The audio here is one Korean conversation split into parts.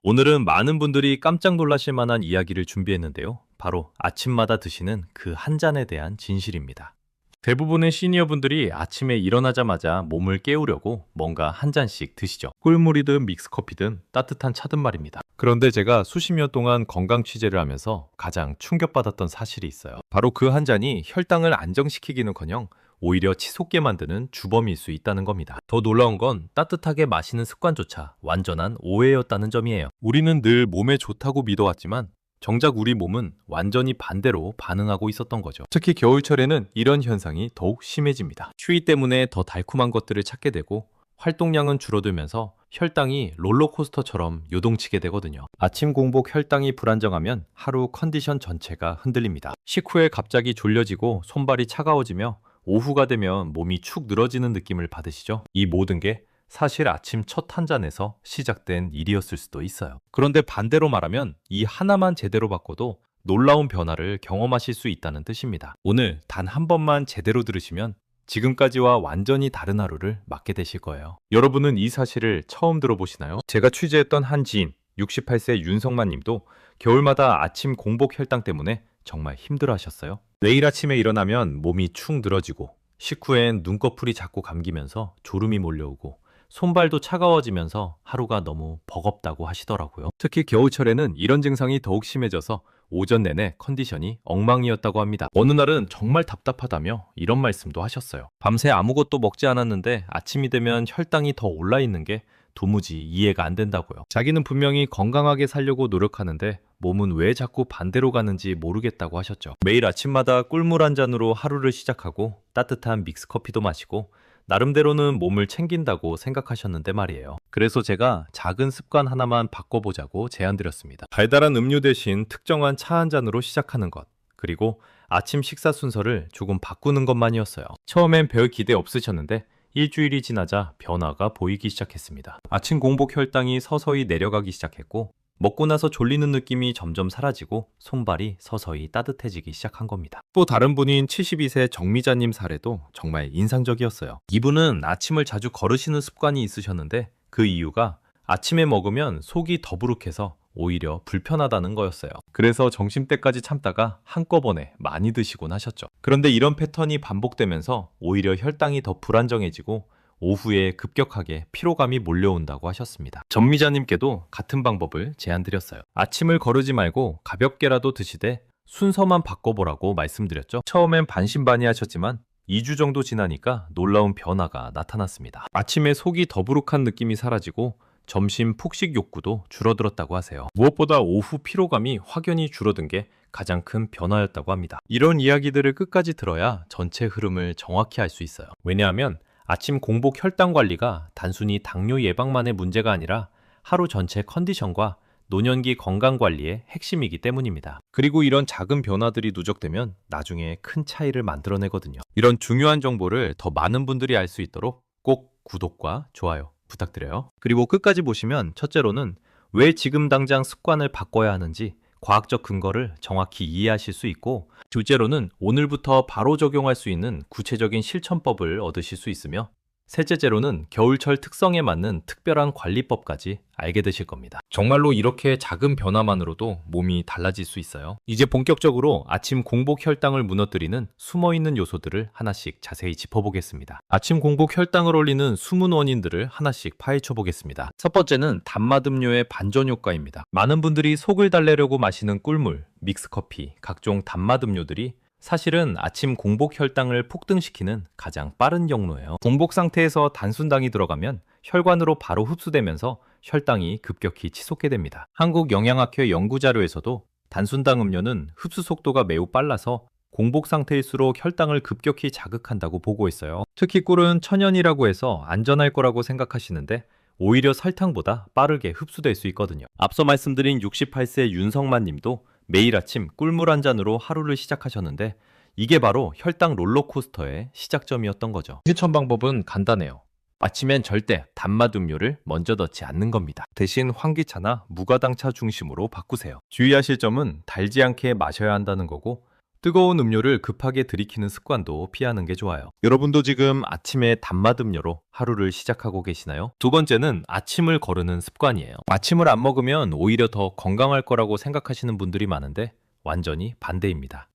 오늘은 많은 분들이 깜짝 놀라실 만한 이야기를 준비했는데요. 바로 아침마다 드시는 그 한 잔에 대한 진실입니다. 대부분의 시니어분들이 아침에 일어나자마자 몸을 깨우려고 뭔가 한 잔씩 드시죠. 꿀물이든 믹스커피든 따뜻한 차든 말입니다. 그런데 제가 수십 년 동안 건강 취재를 하면서 가장 충격받았던 사실이 있어요. 바로 그 한 잔이 혈당을 안정시키기는커녕 오히려 치솟게 만드는 주범일 수 있다는 겁니다. 더 놀라운 건 따뜻하게 마시는 습관조차 완전한 오해였다는 점이에요. 우리는 늘 몸에 좋다고 믿어왔지만 정작 우리 몸은 완전히 반대로 반응하고 있었던 거죠. 특히 겨울철에는 이런 현상이 더욱 심해집니다. 추위 때문에 더 달콤한 것들을 찾게 되고 활동량은 줄어들면서 혈당이 롤러코스터처럼 요동치게 되거든요. 아침 공복 혈당이 불안정하면 하루 컨디션 전체가 흔들립니다. 식후에 갑자기 졸려지고 손발이 차가워지며 오후가 되면 몸이 축 늘어지는 느낌을 받으시죠? 이 모든 게 사실 아침 첫 한 잔에서 시작된 일이었을 수도 있어요. 그런데 반대로 말하면 이 하나만 제대로 바꿔도 놀라운 변화를 경험하실 수 있다는 뜻입니다. 오늘 단 한 번만 제대로 들으시면 지금까지와 완전히 다른 하루를 맞게 되실 거예요. 여러분은 이 사실을 처음 들어보시나요? 제가 취재했던 한 지인 68세 윤성만 님도 겨울마다 아침 공복 혈당 때문에 정말 힘들어하셨어요. 내일 아침에 일어나면 몸이 축 늘어지고 식후엔 눈꺼풀이 자꾸 감기면서 졸음이 몰려오고 손발도 차가워지면서 하루가 너무 버겁다고 하시더라고요. 특히 겨울철에는 이런 증상이 더욱 심해져서 오전 내내 컨디션이 엉망이었다고 합니다. 어느 날은 정말 답답하다며 이런 말씀도 하셨어요. 밤새 아무것도 먹지 않았는데 아침이 되면 혈당이 더 올라 있는 게 도무지 이해가 안 된다고요. 자기는 분명히 건강하게 살려고 노력하는데 몸은 왜 자꾸 반대로 가는지 모르겠다고 하셨죠. 매일 아침마다 꿀물 한 잔으로 하루를 시작하고 따뜻한 믹스커피도 마시고 나름대로는 몸을 챙긴다고 생각하셨는데 말이에요. 그래서 제가 작은 습관 하나만 바꿔보자고 제안드렸습니다. 달달한 음료 대신 특정한 차 한 잔으로 시작하는 것, 그리고 아침 식사 순서를 조금 바꾸는 것만이었어요. 처음엔 별 기대 없으셨는데 일주일이 지나자 변화가 보이기 시작했습니다. 아침 공복 혈당이 서서히 내려가기 시작했고 먹고 나서 졸리는 느낌이 점점 사라지고 손발이 서서히 따뜻해지기 시작한 겁니다. 또 다른 분인 72세 정미자님 사례도 정말 인상적이었어요. 이분은 아침을 자주 거르시는 습관이 있으셨는데 그 이유가 아침에 먹으면 속이 더부룩해서 오히려 불편하다는 거였어요. 그래서 점심때까지 참다가 한꺼번에 많이 드시곤 하셨죠. 그런데 이런 패턴이 반복되면서 오히려 혈당이 더 불안정해지고 오후에 급격하게 피로감이 몰려온다고 하셨습니다. 전미자님께도 같은 방법을 제안드렸어요. 아침을 거르지 말고 가볍게라도 드시되 순서만 바꿔보라고 말씀드렸죠. 처음엔 반신반의하셨지만 2주 정도 지나니까 놀라운 변화가 나타났습니다. 아침에 속이 더부룩한 느낌이 사라지고 점심 폭식 욕구도 줄어들었다고 하세요. 무엇보다 오후 피로감이 확연히 줄어든 게 가장 큰 변화였다고 합니다. 이런 이야기들을 끝까지 들어야 전체 흐름을 정확히 알 수 있어요. 왜냐하면 아침 공복 혈당 관리가 단순히 당뇨 예방만의 문제가 아니라 하루 전체 컨디션과 노년기 건강 관리의 핵심이기 때문입니다. 그리고 이런 작은 변화들이 누적되면 나중에 큰 차이를 만들어내거든요. 이런 중요한 정보를 더 많은 분들이 알 수 있도록 꼭 구독과 좋아요 부탁드려요. 그리고 끝까지 보시면 첫째로는 왜 지금 당장 습관을 바꿔야 하는지 과학적 근거를 정확히 이해하실 수 있고, 둘째로는 오늘부터 바로 적용할 수 있는 구체적인 실천법을 얻으실 수 있으며, 셋째째로는 겨울철 특성에 맞는 특별한 관리법까지 알게 되실 겁니다. 정말로 이렇게 작은 변화만으로도 몸이 달라질 수 있어요. 이제 본격적으로 아침 공복 혈당을 무너뜨리는 숨어있는 요소들을 하나씩 자세히 짚어보겠습니다. 아침 공복 혈당을 올리는 숨은 원인들을 하나씩 파헤쳐 보겠습니다. 첫 번째는 단맛음료의 반전 효과입니다. 많은 분들이 속을 달래려고 마시는 꿀물, 믹스커피, 각종 단맛음료들이 사실은 아침 공복 혈당을 폭등시키는 가장 빠른 경로예요. 공복 상태에서 단순당이 들어가면 혈관으로 바로 흡수되면서 혈당이 급격히 치솟게 됩니다. 한국영양학회 연구자료에서도 단순당 음료는 흡수 속도가 매우 빨라서 공복 상태일수록 혈당을 급격히 자극한다고 보고했어요. 특히 꿀은 천연이라고 해서 안전할 거라고 생각하시는데 오히려 설탕보다 빠르게 흡수될 수 있거든요. 앞서 말씀드린 68세 윤성만 님도 매일 아침 꿀물 한 잔으로 하루를 시작하셨는데 이게 바로 혈당 롤러코스터의 시작점이었던 거죠. 실천 방법은 간단해요. 아침엔 절대 단맛 음료를 먼저 넣지 않는 겁니다. 대신 환기차나 무가당차 중심으로 바꾸세요. 주의하실 점은 달지 않게 마셔야 한다는 거고, 뜨거운 음료를 급하게 들이키는 습관도 피하는 게 좋아요. 여러분도 지금 아침에 단맛 음료로 하루를 시작하고 계시나요? 두 번째는 아침을 거르는 습관이에요. 아침을 안 먹으면 오히려 더 건강할 거라고 생각하시는 분들이 많은데 완전히 반대입니다.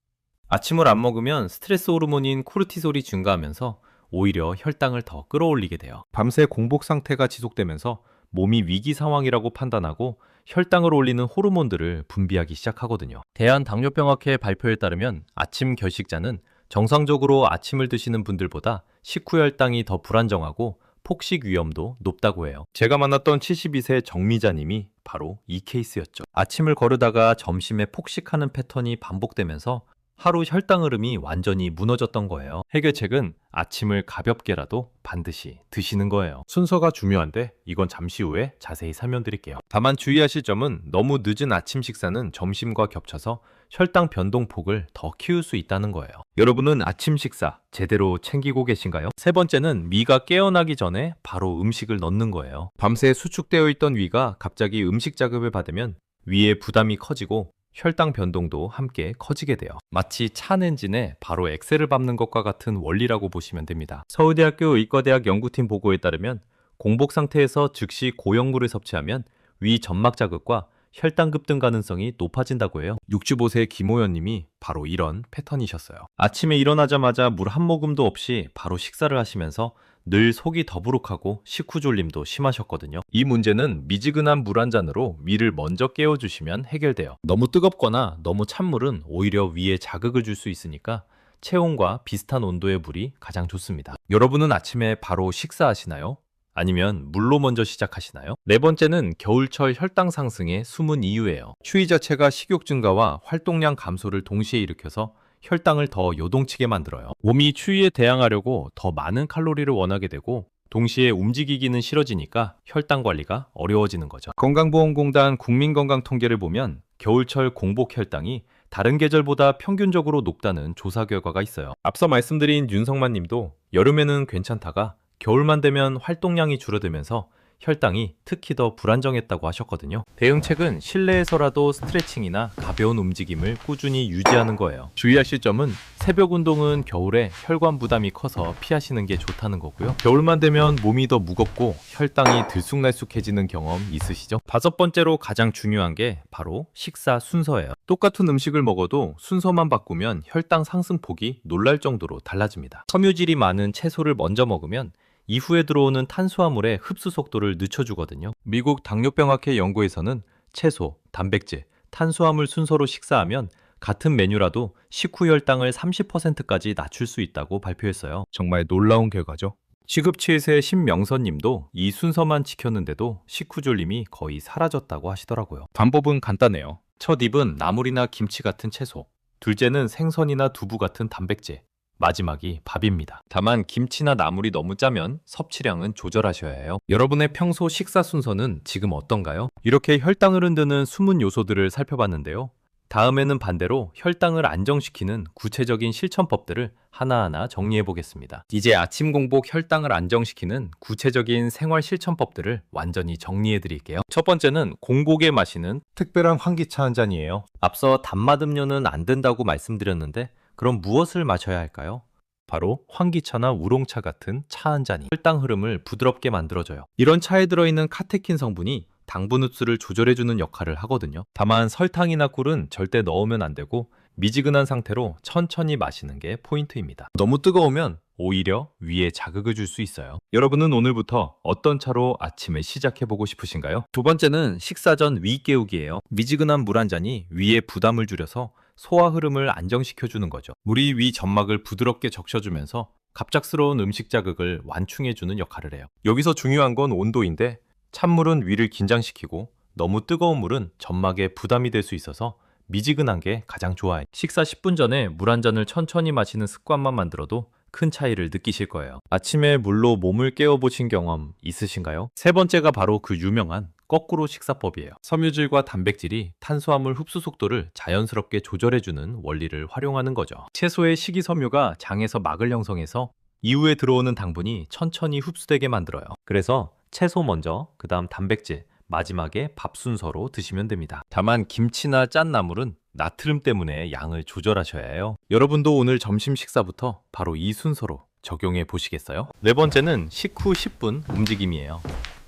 아침을 안 먹으면 스트레스 호르몬인 코르티솔이 증가하면서 오히려 혈당을 더 끌어올리게 돼요. 밤새 공복 상태가 지속되면서 몸이 위기 상황이라고 판단하고 혈당을 올리는 호르몬들을 분비하기 시작하거든요. 대한당뇨병학회 발표에 따르면 아침 결식자는 정상적으로 아침을 드시는 분들보다 식후 혈당이 더 불안정하고 폭식 위험도 높다고 해요. 제가 만났던 72세 정미자님이 바로 이 케이스였죠. 아침을 거르다가 점심에 폭식하는 패턴이 반복되면서 하루 혈당 흐름이 완전히 무너졌던 거예요. 해결책은 아침을 가볍게라도 반드시 드시는 거예요. 순서가 중요한데 이건 잠시 후에 자세히 설명드릴게요. 다만 주의하실 점은 너무 늦은 아침 식사는 점심과 겹쳐서 혈당 변동폭을 더 키울 수 있다는 거예요. 여러분은 아침 식사 제대로 챙기고 계신가요? 세 번째는 위가 깨어나기 전에 바로 음식을 넣는 거예요. 밤새 수축되어 있던 위가 갑자기 음식 자극을 받으면 위에 부담이 커지고 혈당 변동도 함께 커지게 돼요. 마치 찬 엔진에 바로 엑셀을 밟는 것과 같은 원리라고 보시면 됩니다. 서울대학교 의과대학 연구팀 보고에 따르면 공복 상태에서 즉시 고형물을 섭취하면 위 점막 자극과 혈당 급등 가능성이 높아진다고 해요. 65세 김호연 님이 바로 이런 패턴이셨어요. 아침에 일어나자마자 물 한 모금도 없이 바로 식사를 하시면서 늘 속이 더부룩하고 식후 졸림도 심하셨거든요. 이 문제는 미지근한 물 한 잔으로 위를 먼저 깨워주시면 해결돼요. 너무 뜨겁거나 너무 찬 물은 오히려 위에 자극을 줄 수 있으니까 체온과 비슷한 온도의 물이 가장 좋습니다. 여러분은 아침에 바로 식사하시나요? 아니면 물로 먼저 시작하시나요? 네 번째는 겨울철 혈당 상승의 숨은 이유예요. 추위 자체가 식욕 증가와 활동량 감소를 동시에 일으켜서 혈당을 더 요동치게 만들어요. 몸이 추위에 대항하려고 더 많은 칼로리를 원하게 되고 동시에 움직이기는 싫어지니까 혈당 관리가 어려워지는 거죠. 건강보험공단 국민건강통계를 보면 겨울철 공복 혈당이 다른 계절보다 평균적으로 높다는 조사 결과가 있어요. 앞서 말씀드린 윤성만 님도 여름에는 괜찮다가 겨울만 되면 활동량이 줄어들면서 혈당이 특히 더 불안정했다고 하셨거든요. 대응책은 실내에서라도 스트레칭이나 가벼운 움직임을 꾸준히 유지하는 거예요. 주의하실 점은 새벽 운동은 겨울에 혈관 부담이 커서 피하시는 게 좋다는 거고요. 겨울만 되면 몸이 더 무겁고 혈당이 들쑥날쑥해지는 경험 있으시죠? 다섯 번째로 가장 중요한 게 바로 식사 순서예요. 똑같은 음식을 먹어도 순서만 바꾸면 혈당 상승폭이 놀랄 정도로 달라집니다. 섬유질이 많은 채소를 먼저 먹으면 이후에 들어오는 탄수화물의 흡수 속도를 늦춰주거든요. 미국 당뇨병학회 연구에서는 채소, 단백질, 탄수화물 순서로 식사하면 같은 메뉴라도 식후 혈당을 30%까지 낮출 수 있다고 발표했어요. 정말 놀라운 결과죠. 시급치의세 신명선 님도 이 순서만 지켰는데도 식후 졸림이 거의 사라졌다고 하시더라고요. 방법은 간단해요. 첫 입은 나물이나 김치 같은 채소, 둘째는 생선이나 두부 같은 단백질, 마지막이 밥입니다. 다만 김치나 나물이 너무 짜면 섭취량은 조절하셔야 해요. 여러분의 평소 식사 순서는 지금 어떤가요? 이렇게 혈당을 흔드는 숨은 요소들을 살펴봤는데요. 다음에는 반대로 혈당을 안정시키는 구체적인 실천법들을 하나하나 정리해 보겠습니다. 이제 아침 공복 혈당을 안정시키는 구체적인 생활 실천법들을 완전히 정리해 드릴게요. 첫 번째는 공복에 마시는 특별한 환기차 한 잔이에요. 앞서 단맛 음료는 안 된다고 말씀드렸는데 그럼 무엇을 마셔야 할까요? 바로 환기차나 우롱차 같은 차 한 잔이 혈당 흐름을 부드럽게 만들어줘요. 이런 차에 들어있는 카테킨 성분이 당분 흡수를 조절해주는 역할을 하거든요. 다만 설탕이나 꿀은 절대 넣으면 안 되고 미지근한 상태로 천천히 마시는 게 포인트입니다. 너무 뜨거우면 오히려 위에 자극을 줄 수 있어요. 여러분은 오늘부터 어떤 차로 아침을 시작해보고 싶으신가요? 두 번째는 식사 전 위 깨우기예요. 미지근한 물 한 잔이 위에 부담을 줄여서 소화 흐름을 안정시켜주는 거죠. 물이 위 점막을 부드럽게 적셔주면서 갑작스러운 음식 자극을 완충해주는 역할을 해요. 여기서 중요한 건 온도인데 찬물은 위를 긴장시키고 너무 뜨거운 물은 점막에 부담이 될 수 있어서 미지근한 게 가장 좋아요. 식사 10분 전에 물 한 잔을 천천히 마시는 습관만 만들어도 큰 차이를 느끼실 거예요. 아침에 물로 몸을 깨워보신 경험 있으신가요? 세 번째가 바로 그 유명한 거꾸로 식사법이에요. 섬유질과 단백질이 탄수화물 흡수 속도를 자연스럽게 조절해주는 원리를 활용하는 거죠. 채소의 식이섬유가 장에서 막을 형성해서 이후에 들어오는 당분이 천천히 흡수되게 만들어요. 그래서 채소 먼저, 그 다음 단백질, 마지막에 밥 순서로 드시면 됩니다. 다만 김치나 짠 나물은 나트륨 때문에 양을 조절하셔야 해요. 여러분도 오늘 점심 식사부터 바로 이 순서로 적용해 보시겠어요? 네 번째는 식후 10분 움직임이에요.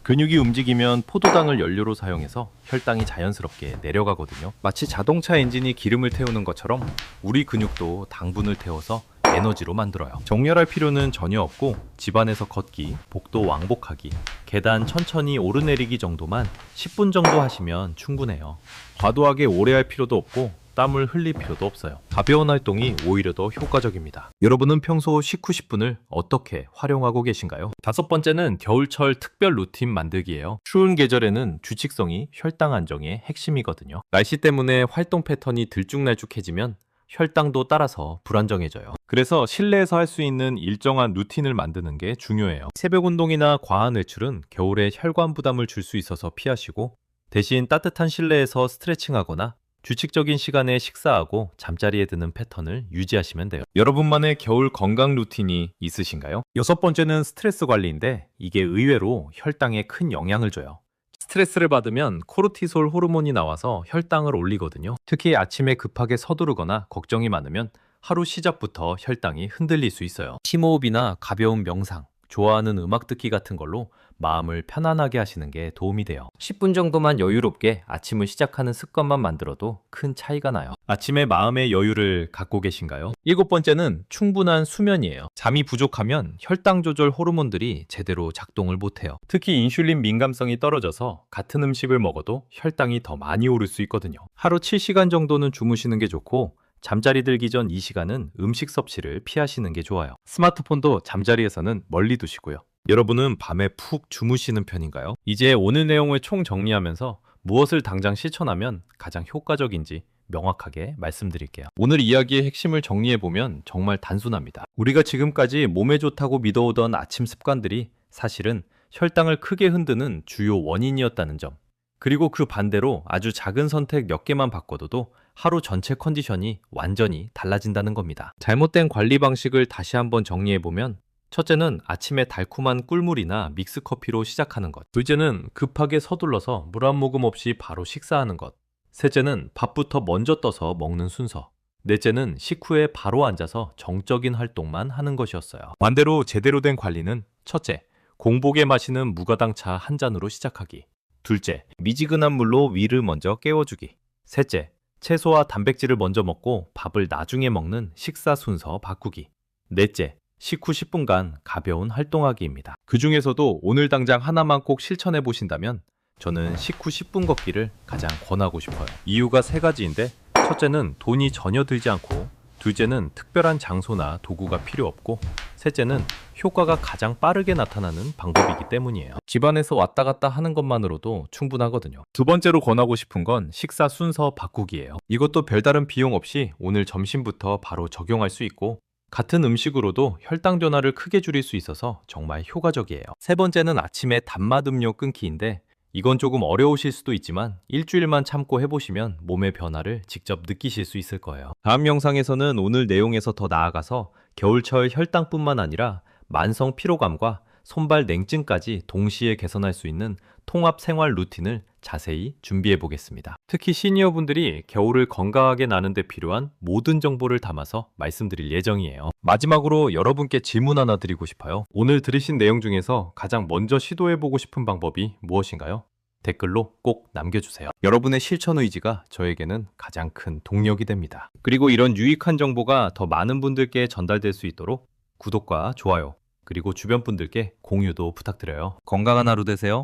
근육이 움직이면 포도당을 연료로 사용해서 혈당이 자연스럽게 내려가거든요. 마치 자동차 엔진이 기름을 태우는 것처럼 우리 근육도 당분을 태워서 에너지로 만들어요. 정렬할 필요는 전혀 없고 집안에서 걷기, 복도 왕복하기, 계단 천천히 오르내리기 정도만 10분 정도 하시면 충분해요. 과도하게 오래 할 필요도 없고 땀을 흘릴 필요도 없어요. 가벼운 활동이 오히려 더 효과적입니다. 여러분은 평소 식후 10분을 어떻게 활용하고 계신가요? 다섯 번째는 겨울철 특별 루틴 만들기예요. 추운 계절에는 규칙성이 혈당 안정의 핵심이거든요. 날씨 때문에 활동 패턴이 들쭉날쭉해지면 혈당도 따라서 불안정해져요. 그래서 실내에서 할 수 있는 일정한 루틴을 만드는 게 중요해요. 새벽 운동이나 과한 외출은 겨울에 혈관 부담을 줄 수 있어서 피하시고 대신 따뜻한 실내에서 스트레칭하거나 규칙적인 시간에 식사하고 잠자리에 드는 패턴을 유지하시면 돼요. 여러분만의 겨울 건강 루틴이 있으신가요? 여섯 번째는 스트레스 관리인데 이게 의외로 혈당에 큰 영향을 줘요. 스트레스를 받으면 코르티솔 호르몬이 나와서 혈당을 올리거든요. 특히 아침에 급하게 서두르거나 걱정이 많으면 하루 시작부터 혈당이 흔들릴 수 있어요. 심호흡이나 가벼운 명상, 좋아하는 음악 듣기 같은 걸로 마음을 편안하게 하시는 게 도움이 돼요. 10분 정도만 여유롭게 아침을 시작하는 습관만 만들어도 큰 차이가 나요. 아침에 마음의 여유를 갖고 계신가요? 일곱 번째는 충분한 수면이에요. 잠이 부족하면 혈당 조절 호르몬들이 제대로 작동을 못해요. 특히 인슐린 민감성이 떨어져서 같은 음식을 먹어도 혈당이 더 많이 오를 수 있거든요. 하루 7시간 정도는 주무시는 게 좋고 잠자리 들기 전 이 시간은 음식 섭취를 피하시는 게 좋아요. 스마트폰도 잠자리에서는 멀리 두시고요. 여러분은 밤에 푹 주무시는 편인가요? 이제 오늘 내용을 총 정리하면서 무엇을 당장 실천하면 가장 효과적인지 명확하게 말씀드릴게요. 오늘 이야기의 핵심을 정리해보면 정말 단순합니다. 우리가 지금까지 몸에 좋다고 믿어오던 아침 습관들이 사실은 혈당을 크게 흔드는 주요 원인이었다는 점. 그리고 그 반대로 아주 작은 선택 몇 개만 바꿔도 하루 전체 컨디션이 완전히 달라진다는 겁니다. 잘못된 관리 방식을 다시 한번 정리해보면 첫째는 아침에 달콤한 꿀물이나 믹스커피로 시작하는 것. 둘째는 급하게 서둘러서 물 한 모금 없이 바로 식사하는 것. 셋째는 밥부터 먼저 떠서 먹는 순서. 넷째는 식후에 바로 앉아서 정적인 활동만 하는 것이었어요. 반대로 제대로 된 관리는 첫째, 공복에 마시는 무가당 차 한 잔으로 시작하기. 둘째, 미지근한 물로 위를 먼저 깨워주기. 셋째, 채소와 단백질을 먼저 먹고 밥을 나중에 먹는 식사 순서 바꾸기. 넷째, 식후 10분간 가벼운 활동하기입니다. 그 중에서도 오늘 당장 하나만 꼭 실천해 보신다면 저는 식후 10분 걷기를 가장 권하고 싶어요. 이유가 세 가지인데 첫째는 돈이 전혀 들지 않고, 둘째는 특별한 장소나 도구가 필요 없고, 셋째는 효과가 가장 빠르게 나타나는 방법이기 때문이에요. 집안에서 왔다 갔다 하는 것만으로도 충분하거든요. 두 번째로 권하고 싶은 건 식사 순서 바꾸기예요. 이것도 별다른 비용 없이 오늘 점심부터 바로 적용할 수 있고 같은 음식으로도 혈당 변화를 크게 줄일 수 있어서 정말 효과적이에요. 세 번째는 아침에 단맛 음료 끊기인데 이건 조금 어려우실 수도 있지만 일주일만 참고 해보시면 몸의 변화를 직접 느끼실 수 있을 거예요. 다음 영상에서는 오늘 내용에서 더 나아가서 겨울철 혈당뿐만 아니라 만성 피로감과 손발 냉증까지 동시에 개선할 수 있는 통합 생활 루틴을 자세히 준비해 보겠습니다. 특히 시니어분들이 겨울을 건강하게 나는 데 필요한 모든 정보를 담아서 말씀드릴 예정이에요. 마지막으로 여러분께 질문 하나 드리고 싶어요. 오늘 들으신 내용 중에서 가장 먼저 시도해 보고 싶은 방법이 무엇인가요? 댓글로 꼭 남겨주세요. 여러분의 실천 의지가 저에게는 가장 큰 동력이 됩니다. 그리고 이런 유익한 정보가 더 많은 분들께 전달될 수 있도록 구독과 좋아요, 그리고 주변 분들께 공유도 부탁드려요. 건강한 하루 되세요.